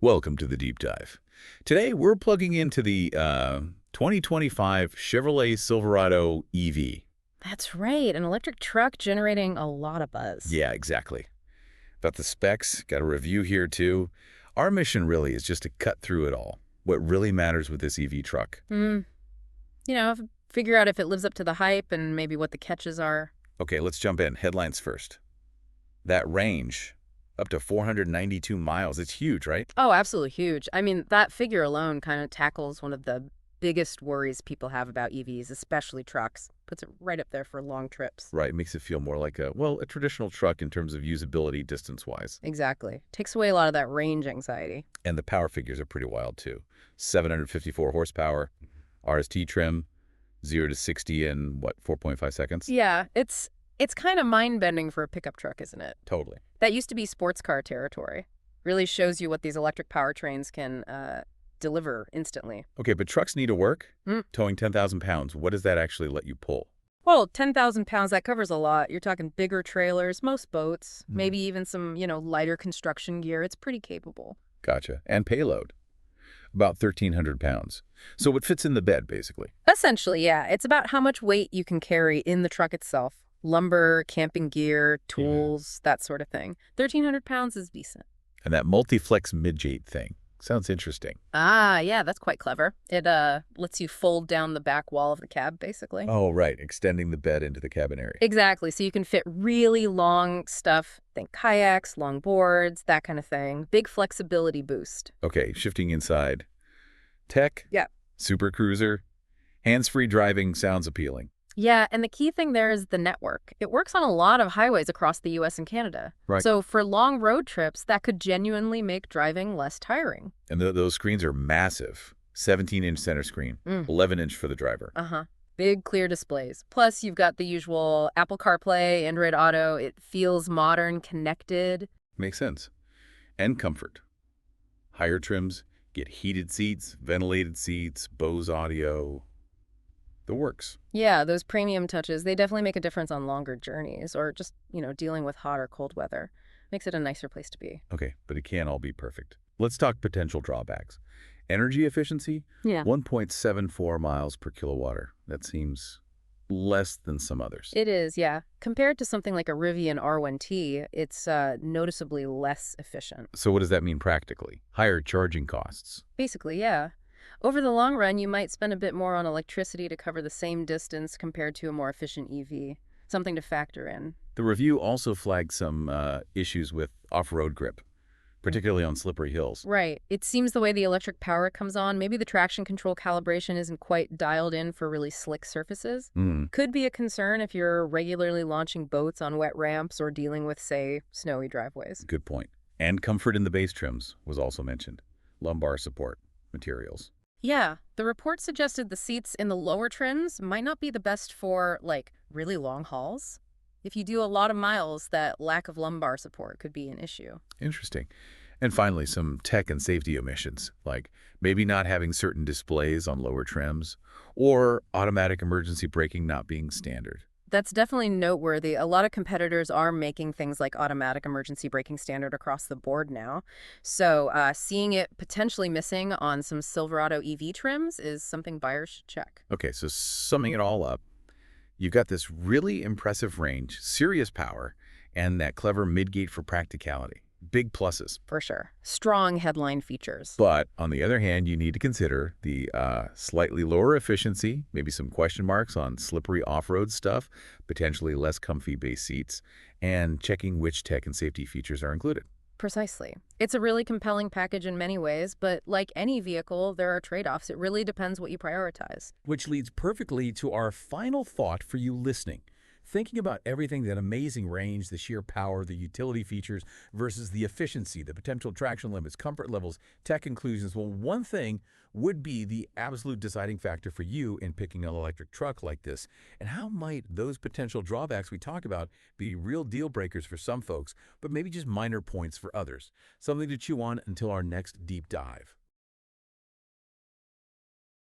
Welcome to the deep dive. Today we're plugging into the 2025 Chevrolet Silverado EV. That's right, an electric truck generating a lot of buzz. Yeah, exactly. About the specs, got a review here too. Our mission really is just to cut through it all. What really matters with this EV truck. Hmm. Figure out if it lives up to the hype and maybe what the catches are. Okay, let's jump in. Headlines first. That range, up to 492 miles. It's huge, right? Oh, absolutely huge. I mean, that figure alone kind of tackles one of the biggest worries people have about EVs, especially trucks. Puts it right up there for long trips. Right, makes it feel more like a traditional truck in terms of usability distance-wise. Exactly. Takes away a lot of that range anxiety. And the power figures are pretty wild too. 754 horsepower, RST trim, 0 to 60 in, what, 4.5 seconds? Yeah, it's kind of mind-bending for a pickup truck, isn't it? Totally. That used to be sports car territory. Really shows you what these electric powertrains can deliver instantly. Okay, but trucks need to work. Mm. Towing 10,000 pounds, what does that actually let you pull? Well, 10,000 pounds, that covers a lot. You're talking bigger trailers, most boats, maybe even some, lighter construction gear. It's pretty capable. Gotcha. And payload, about 1,300 pounds. So it fits in the bed, basically. Essentially, yeah. It's about how much weight you can carry in the truck itself. Lumber, camping gear, tools, that sort of thing. 1,300 pounds is decent. And that multi-flex midgate thing. Sounds interesting. Ah, yeah, that's quite clever. It lets you fold down the back wall of the cab, basically. Oh, right. Extending the bed into the cabin area. Exactly. So you can fit really long stuff. Think kayaks, long boards, that kind of thing. Big flexibility boost. Okay, shifting inside. Tech? Yeah. Super cruiser? Hands-free driving sounds appealing. Yeah, and the key thing there is the network. It works on a lot of highways across the U.S. and Canada. Right. So for long road trips, that could genuinely make driving less tiring. And those screens are massive. 17-inch center screen, 11-inch for the driver. Uh-huh. Big, clear displays. Plus, you've got the usual Apple CarPlay, Android Auto. It feels modern, connected. Makes sense. And comfort. Higher trims get heated seats, ventilated seats, Bose audio. The works. Yeah, those premium touches, they definitely make a difference on longer journeys or just, dealing with hot or cold weather. Makes it a nicer place to be. Okay, but it can't all be perfect. Let's talk potential drawbacks. Energy efficiency, Yeah. 1.74 miles per kilowatt. That seems less than some others. It is, yeah. Compared to something like a Rivian R1T, it's noticeably less efficient. So what does that mean practically? Higher charging costs. Basically, yeah. Over the long run, you might spend a bit more on electricity to cover the same distance compared to a more efficient EV. Something to factor in. The review also flagged some issues with off-road grip, particularly on slippery hills. Right. It seems the way the electric power comes on, maybe the traction control calibration isn't quite dialed in for really slick surfaces. Could be a concern if you're regularly launching boats on wet ramps or dealing with, say, snowy driveways. Good point. And comfort in the base trims was also mentioned. Lumbar support, materials. Yeah, the report suggested the seats in the lower trims might not be the best for, really long hauls. If you do a lot of miles, that lack of lumbar support could be an issue. Interesting. And finally, some tech and safety omissions, like maybe not having certain displays on lower trims or automatic emergency braking not being standard. That's definitely noteworthy. A lot of competitors are making things like automatic emergency braking standard across the board now. So seeing it potentially missing on some Silverado EV trims is something buyers should check. Okay, so summing it all up, you've got this really impressive range, serious power, and that clever midgate for practicality. Big pluses. For sure. Strong headline features. But on the other hand, you need to consider the slightly lower efficiency, maybe some question marks on slippery off-road stuff, potentially less comfy base seats, and checking which tech and safety features are included. Precisely. It's a really compelling package in many ways, but like any vehicle, there are trade-offs. It really depends what you prioritize. Which leads perfectly to our final thought for you listening. Thinking about everything, that amazing range, the sheer power, the utility features versus the efficiency, the potential traction limits, comfort levels, tech inclusions, well, one thing would be the absolute deciding factor for you in picking an electric truck like this. And how might those potential drawbacks we talk about be real deal breakers for some folks, but maybe just minor points for others? Something to chew on until our next deep dive.